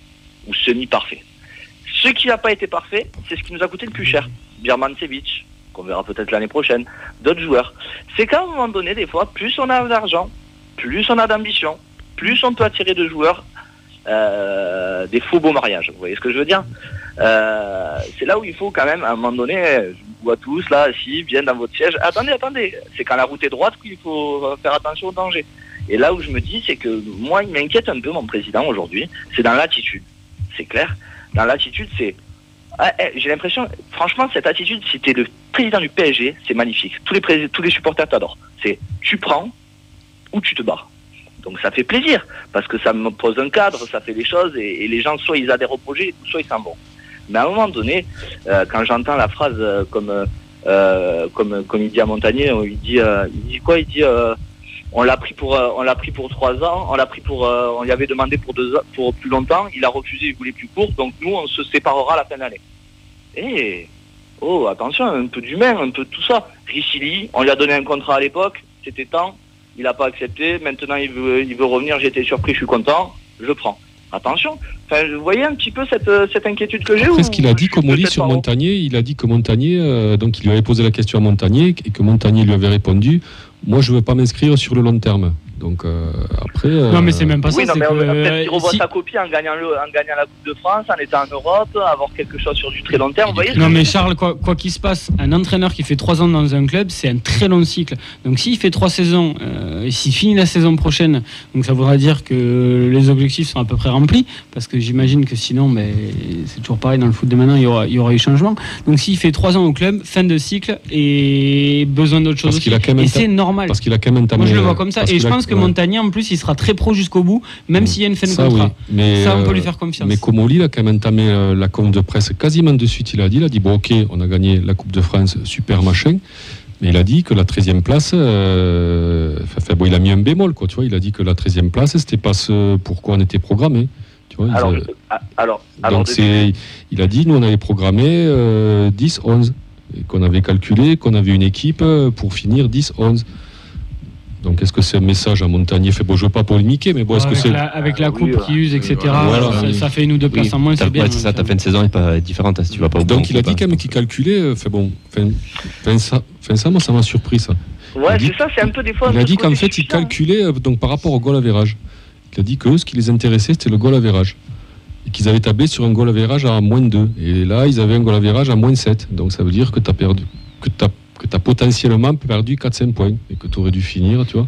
ou semi-parfait. Ce qui n'a pas été parfait, c'est ce qui nous a coûté le plus cher. Birmancevic, qu'on verra peut-être l'année prochaine, d'autres joueurs. C'est qu'à un moment donné, des fois, plus on a d'argent, plus on a d'ambition, plus on peut attirer de joueurs des faux beaux mariages. Vous voyez ce que je veux dire? C'est là où il faut quand même, à un moment donné, vous à tous, là, assis, bien dans votre siège. Attendez, c'est quand la route est droite qu'il faut faire attention au danger. Et là où je me dis, c'est que moi, il m'inquiète un peu, mon président, aujourd'hui, c'est dans l'attitude. C'est clair. Dans l'attitude, c'est... j'ai l'impression, franchement, cette attitude, si t'es le président du PSG, c'est magnifique. Tous les supporters t'adorent. C'est tu prends ou tu te barres. Donc ça fait plaisir, parce que ça me pose un cadre, ça fait des choses, et les gens, soit ils adhèrent au projet, soit ils s'en vont. Mais à un moment donné, quand j'entends la phrase comme il dit à Montagnier, il dit quoi ? Il dit on l'a pris pour 3 ans, on lui avait demandé pour 2 ans, pour plus longtemps, il a refusé, il voulait plus court, donc nous on se séparera à la fin d'année. Attention, un peu d'humain, un peu de tout ça. Ricili, on lui a donné un contrat à l'époque, c'était temps, il n'a pas accepté, maintenant il veut revenir, j'ai été surpris, je suis content, je prends. Attention, vous voyez un petit peu cette inquiétude que j'ai. Après, ce qu'il a dit, comme on dit sur Montagnier, il a dit que Montagnier, donc il lui avait posé la question à Montagnier, et que Montagnier lui avait répondu, moi je ne veux pas m'inscrire sur le long terme. Donc après. Non, mais c'est même pas ça. Oui, non, mais peut-être qu'il revoit sa copie en gagnant la Coupe de France, en étant en Europe, avoir quelque chose sur du très long terme. Vous voyez, non, mais Charles, quoi qu'il se passe, un entraîneur qui fait 3 ans dans un club, c'est un très long cycle. Donc s'il fait 3 saisons, et s'il finit la saison prochaine, donc ça voudra dire que les objectifs sont à peu près remplis, parce que j'imagine que sinon, c'est toujours pareil dans le foot de maintenant, il y aura eu changement. Donc s'il fait 3 ans au club, fin de cycle et besoin d'autre chose aussi. Et c'est normal. Parce qu'il a quand même entamé. Moi je le vois comme ça. Et je pense que Montagnier, en plus, il sera très pro jusqu'au bout, même s'il y a une fin de contrat. Oui, mais ça, on peut lui faire confiance. Mais Comolli, il a quand même entamé la conf de presse quasiment de suite. Il a dit bon, ok, on a gagné la Coupe de France, super machin. Mais il a dit que la 13e place, il a mis un bémol, quoi. Tu vois, il a dit que la 13e place, c'était pas ce pourquoi on était programmé. Tu vois, il a dit, nous, on avait programmé 10-11. Et qu'on avait calculé, qu'on avait une équipe pour finir 10-11. Donc, est-ce que c'est un message à Montagnier fait? Bon, je ne veux pas polémiquer, mais bon, est-ce que c'est. Avec la coupe qui use, etc., ça fait 1 ou 2 places en moins, c'est bien. C'est ça, ta fin de saison n'est pas différente, si tu vas pas au bout. Donc, il a dit quand même qu'il calculait. Ça, moi, ça m'a surpris, ça. Ouais, c'est ça, c'est un peu des fois. Il a dit qu'en fait, il calculait donc, par rapport au goal average. Il a dit que ce qui les intéressait, c'était le goal average. Et qu'ils avaient tablé sur un goal average à -2. Et là, ils avaient un goal average à -7. Donc, ça veut dire que tu as perdu. Que tu as potentiellement perdu 4-5 points et que tu aurais dû finir, tu vois.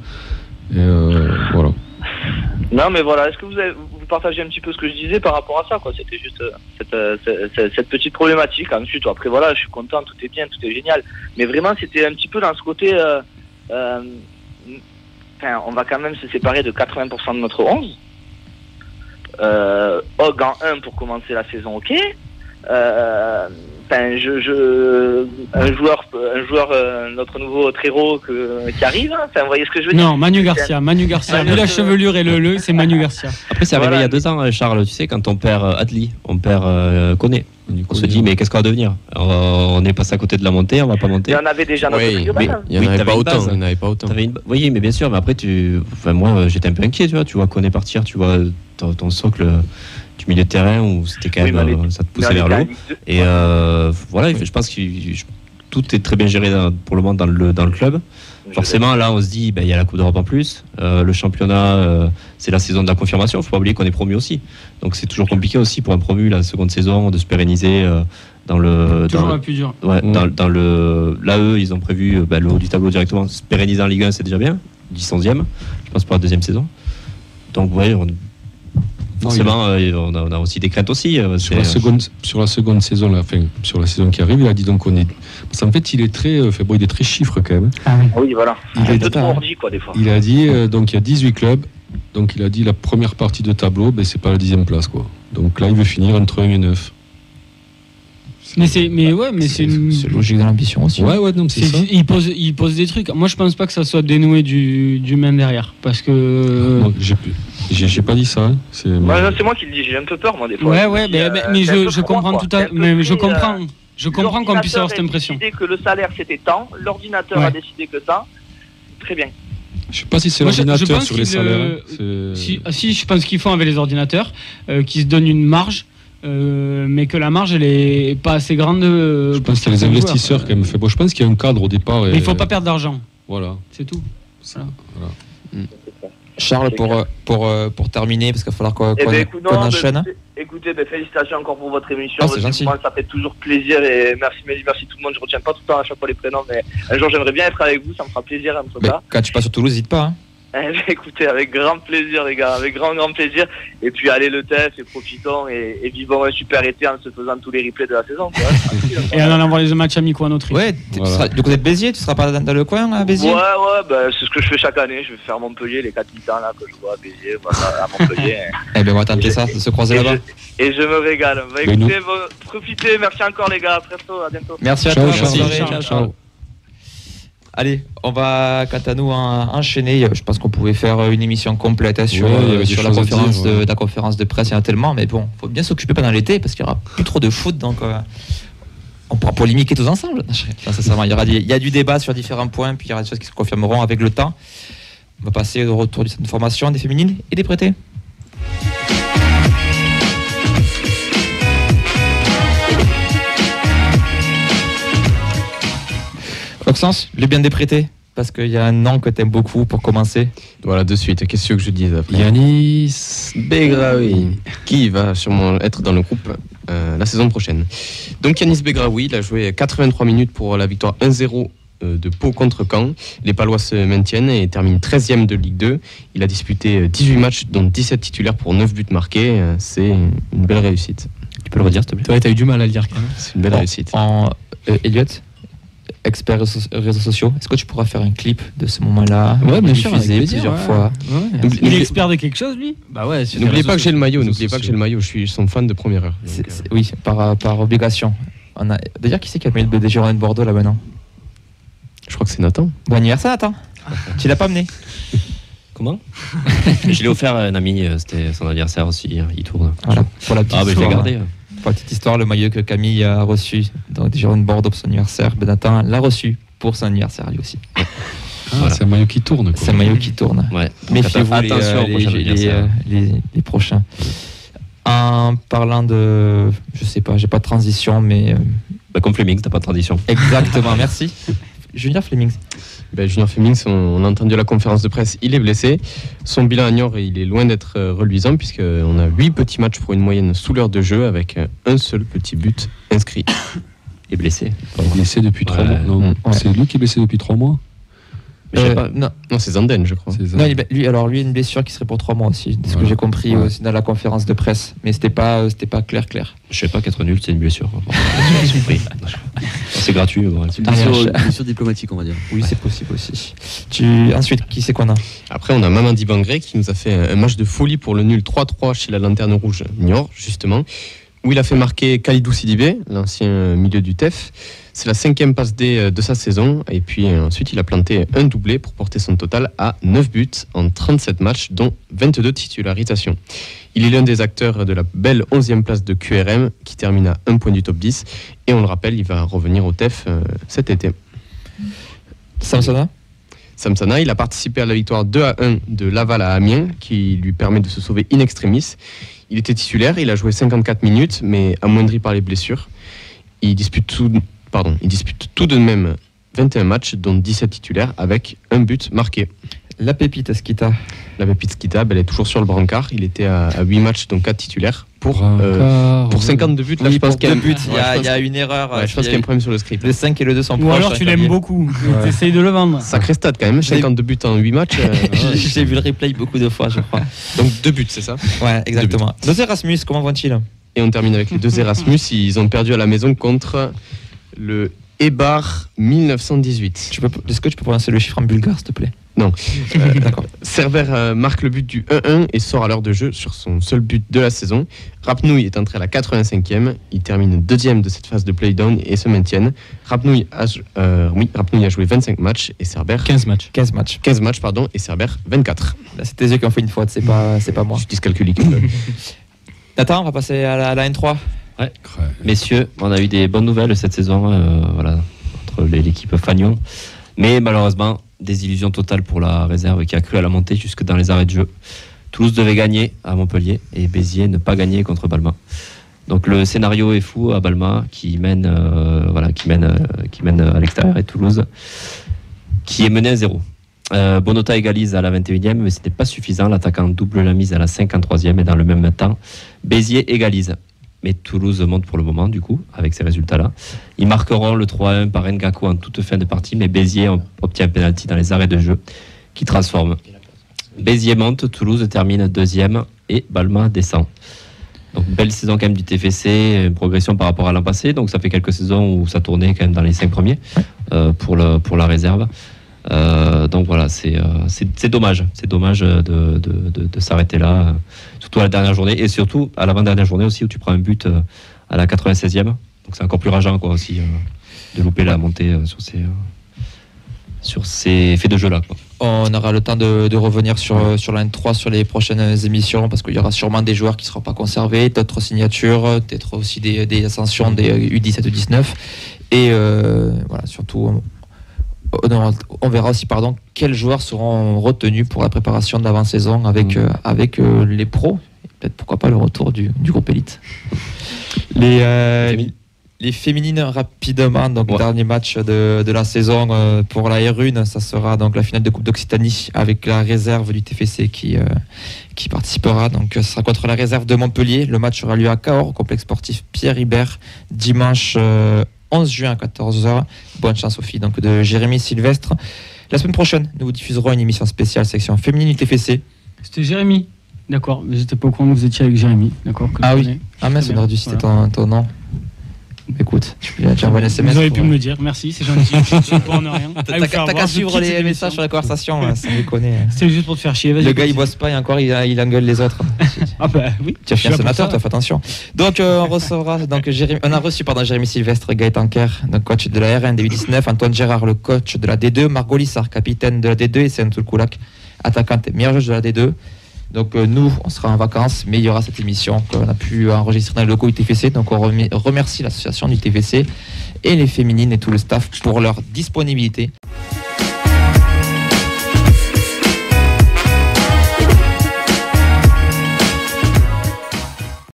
Et voilà. Non, mais voilà, est-ce que vous partagez un petit peu ce que je disais par rapport à ça, quoi? C'était juste cette petite problématique. Ensuite, après, voilà, je suis content, tout est bien, tout est génial. Mais vraiment, c'était un petit peu dans ce côté... on va quand même se séparer de 80% de notre 11. Hog en 1 pour commencer la saison, ok. Un joueur, notre nouveau Trero qui arrive. Vous voyez ce que je veux dire? Non, Manu Garcia. Vu la chevelure et c'est Manu Garcia. Après, c'est arrivé il y a 2 ans, Charles. Tu sais, quand on perd Adli, on perd Koné. On se dit, mais qu'est-ce qu'on va devenir? On est passé à côté de la montée, on va pas monter. Il y en avait déjà notre trio. Il n'y en avait pas autant. Oui, mais bien sûr, mais après, moi, j'étais un peu inquiet, tu vois Koné partir, tu vois ton socle du milieu de terrain où c'était quand même, ça te poussait vers le haut. Et voilà, je pense que tout est très bien géré pour le moment dans le club. Forcément, là, on se dit, il y a la Coupe d'Europe en plus. Le championnat, c'est la saison de la confirmation. Il ne faut pas oublier qu'on est promu aussi. Donc, c'est toujours compliqué aussi pour un promu, la seconde saison, de se pérenniser dans le. Toujours la plus dure. Ouais, dans le. Là, eux, ils ont prévu le haut du tableau directement. Se pérenniser en Ligue 1, c'est déjà bien. 10-11e, je pense, pour la 2e saison. Donc, ouais, forcément, on a aussi des craintes aussi. Sur la seconde saison, sur la saison qui arrive, il a dit donc on est. Parce qu'en fait, il est très chiffre quand même. Ah oui, voilà. Il est trop ordi, quoi, des fois. Il a dit donc il y a 18 clubs. Donc il a dit la première partie de tableau, c'est pas la 10e place, quoi. Donc là, il veut finir entre 1 et 9. C'est logique dans l'ambition aussi. Ouais, non, c'est ça. Il pose des trucs. Moi, je pense pas que ça soit dénoué du main derrière, parce que. J'ai pas dit ça. Hein. C'est moi qui le dis. J'ai un peu peur, moi, des fois. Ouais, mais je comprends tout à fait. Mais je comprends qu'on puisse avoir cette impression. L'ordinateur a décidé que le salaire c'était tant. L'ordinateur a décidé que ça. Très bien. Je sais pas si c'est l'ordinateur sur les salaires. Si, je pense qu'ils font avec les ordinateurs, qui se donnent une marge. Mais que la marge elle est pas assez grande. Je pense qu'il y a les investisseurs qui fait. Bon, je pense qu'il y a un cadre au départ. Mais il faut pas perdre d'argent. Voilà. C'est tout. Charles, pour terminer, parce qu'il va falloir qu'on enchaîne. Écoutez, félicitations encore pour votre émission. Ah, c'est gentil. Ça fait toujours plaisir et merci Mehdi, merci tout le monde. Je retiens pas tout le temps à chaque fois les prénoms, mais un jour j'aimerais bien être avec vous, ça me fera plaisir en tout cas. Quand tu passes sur Toulouse, n'hésite pas. Écoutez, avec grand plaisir les gars, avec grand plaisir. Et puis allez le test et profitons et vivons un super été en se faisant tous les replays de la saison. Et en allant voir les matchs amicaux en Autriche. Ouais, tu seras du côté de Béziers, tu seras pas dans le coin à Béziers? Ouais, c'est ce que je fais chaque année. Je vais faire Montpellier, les 4 mi-temps là que je vois à Béziers, voilà, à Montpellier. Eh ben on va tenter ça, de se croiser là-bas. Et je me régale. Écoutez, profitez, merci encore les gars, à presto, à bientôt. Merci à toi, bonne soirée. Ciao. Allez, on va quant à nous enchaîner. Je pense qu'on pouvait faire une émission complète sur la conférence de presse. Il y en a tellement, mais bon, il faut bien s'occuper pendant l'été parce qu'il n'y aura plus trop de foot, donc on pourra polémiquer tous ensemble. Il y a du débat sur différents points, puis il y aura des choses qui se confirmeront avec le temps. On va passer au retour du centre de formation des féminines et des prêtés. Maxence, le bien des prêtés, parce qu'il y a un nom que tu aimes beaucoup pour commencer. Voilà, de suite, qu'est-ce que je dis après? Yanis Begraoui, qui va sûrement être dans le groupe la saison prochaine. Donc Yanis Begraoui, il a joué 83 minutes pour la victoire 1-0 de Pau contre Caen. Les Palois se maintiennent et terminent 13e de Ligue 2. Il a disputé 18 matchs, dont 17 titulaires pour 9 buts marqués. C'est une belle réussite. Tu peux le redire, s'il te plaît? Ouais, t'as eu du mal à le dire quand même. C'est une belle réussite. Elliot, expert réseaux sociaux, est-ce que tu pourras faire un clip de ce moment-là? Ouais, bien sûr, diffusé plusieurs fois. Ouais. Il est expert de quelque chose, lui? Bah ouais. N'oubliez pas que j'ai le maillot. Je suis son fan de première heure. Oui, par obligation. D'ailleurs, qui c'est qui a mis le des Girondins de Bordeaux là maintenant? Je crois que c'est Nathan. Bon anniversaire, Nathan. Tu l'as pas amené? Comment? Je l'ai offert à un ami. C'était son anniversaire aussi. Il tourne. Voilà. Pour la petite je l'ai gardé. Pour la petite histoire, le maillot que Camille a reçu dans des Girondins de Bordeaux pour son anniversaire, Nathan l'a reçu pour son anniversaire lui aussi. Voilà. C'est un maillot qui tourne. C'est un maillot qui tourne. Ouais. Méfiez-vous les prochains. En parlant de... Je sais pas, j'ai pas de transition, mais... comme Flemings, t'as pas de transition. Exactement, merci. Junior Flemings. Junior Flemings, on a entendu la conférence de presse, il est blessé. Son bilan à Niort, il est loin d'être reluisant puisqu'on a 8 petits matchs pour une moyenne sous l'heure de jeu avec un seul petit but inscrit. Il est blessé. Il est blessé depuis 3 mois. Non, c'est lui qui est blessé depuis 3 mois. Non, c'est Zanden, je crois. Non, lui, une blessure qui serait pour 3 mois aussi, de ce que j'ai compris aussi dans la conférence de presse. Mais c'était pas clair. Je sais pas qu'être nul, c'est une blessure. C'est gratuit. C'est une blessure diplomatique, on va dire. Oui, c'est possible aussi. Ensuite, qui c'est qu'on a? Après, on a Mamadi Bangré qui nous a fait un match de folie pour le nul 3-3 chez la Lanterne Rouge Niort, justement, où il a fait marquer Khalidou Sidibé, l'ancien milieu du TEF. C'est la 5e passe D de sa saison. Et puis ensuite, il a planté un doublé pour porter son total à 9 buts en 37 matchs, dont 22 titularisations. Il est l'un des acteurs de la belle 11e place de QRM, qui termine à 1 point du top 10. Et on le rappelle, il va revenir au TEF cet été. Samsana, il a participé à la victoire 2-1 de Laval à Amiens, qui lui permet de se sauver in extremis. Il était titulaire, il a joué 54 minutes, mais amoindri par les blessures. Il dispute tout de même 21 matchs, dont 17 titulaires, avec un but marqué. La pépite Skita. Elle est toujours sur le brancard. Il était à 8 matchs, donc 4 titulaires. Pour 52 buts, là, je pense qu'il y a 2 buts. Il y a une erreur. Je pense qu'il y a un problème sur le script. Le 5 et le 2 sont proches. Ou alors tu l'aimes beaucoup. Tu essayes de le vendre. Sacré stat quand même. 52 buts en 8 matchs. J'ai vu le replay beaucoup de fois, je crois. Donc 2 buts, c'est ça? Ouais, exactement. Nos Erasmus, comment vont-ils? Et on termine avec les 2 Erasmus. Ils ont perdu à la maison contre le Eibar 1918. Est-ce que tu peux prononcer le chiffre en bulgare, s'il te plaît? Non. D'accord. Server marque le but du 1-1 et sort à l'heure de jeu sur son seul but de la saison. Rapnouille est entré à la 85e. Il termine 2e de cette phase de play-down et se maintiennent. Rapnouille a joué 25 matchs et Cerber... 15 matchs, et Cerber 24. Là, c'est tes yeux qui ont fait une faute, c'est pas moi. Je dyscalcule. Nathan, on va passer à la N3. Ouais. Messieurs, on a eu des bonnes nouvelles cette saison, entre l'équipe Fagnon. Mais malheureusement, désillusion totale pour la réserve qui a cru à la montée jusque dans les arrêts de jeu. Toulouse devait gagner à Montpellier et Béziers ne pas gagner contre Balma. Donc le scénario est fou à Balma qui mène à l'extérieur et Toulouse qui est mené à 0. Bonota égalise à la 21e, mais ce n'était pas suffisant. L'attaquant double la mise à la 53e et dans le même temps, Béziers égalise. Mais Toulouse monte pour le moment, du coup, avec ces résultats-là. Ils marqueront le 3-1 par Ngakou en toute fin de partie, mais Béziers obtient un pénalty dans les arrêts de jeu qui transforme. Béziers monte, Toulouse termine 2e et Balma descend. Donc belle saison quand même du TFC, une progression par rapport à l'an passé. Donc ça fait quelques saisons où ça tournait quand même dans les 5 premiers pour la réserve. Donc voilà, c'est dommage. C'est dommage de s'arrêter là, surtout à la dernière journée et surtout à l'avant-dernière journée aussi où tu prends un but à la 96e. Donc c'est encore plus rageant quoi aussi de louper la montée sur ces faits de jeu là. On aura le temps de revenir sur la N3 sur les prochaines émissions parce qu'il y aura sûrement des joueurs qui ne seront pas conservés, d'autres signatures, peut-être aussi des ascensions des U17 ou 19 et voilà surtout. On verra aussi quels joueurs seront retenus pour la préparation de l'avant-saison avec les pros. Peut-être pourquoi pas le retour du groupe élite. Les féminines rapidement, donc dernier match de la saison pour la R1, ça sera donc la finale de Coupe d'Occitanie avec la réserve du TFC qui participera. Donc ce sera contre la réserve de Montpellier. Le match aura lieu à Cahors, au complexe sportif Pierre Hibert, dimanche 11 juin à 14h. Bonne chance aux filles donc, de Jérémy Sylvestre. La semaine prochaine, nous vous diffuserons une émission spéciale section féminine du TFC. C'était Jérémy, d'accord. Mais j'étais pas au courant que vous étiez avec Jérémy, d'accord. Ah oui, mais on aurait dû citer ton nom. Écoute, tu envoies un SMS. Vous auriez pu me le dire, merci, c'est gentil. Je ne peux en rien. T'as qu'à suivre les messages sur la conversation, ça me connaît. C'était juste pour te faire chier. Le gars il bosse pas et encore il engueule les autres. Ah bah oui. Tu as fait un sénateur, fais attention. Donc on recevra on a reçu Jérémy Sylvestre, Gaëtan Kerr, donc coach de la RN des U19, Antoine Gérard, le coach de la D2, Margot Lissard, capitaine de la D2 et Sentul Koulak, attaquante et meilleure joueuse de la D2. Donc nous, on sera en vacances, mais il y aura cette émission qu'on a pu enregistrer dans les locaux du TFC. Donc on remercie l'association du TFC et les féminines et tout le staff pour leur disponibilité.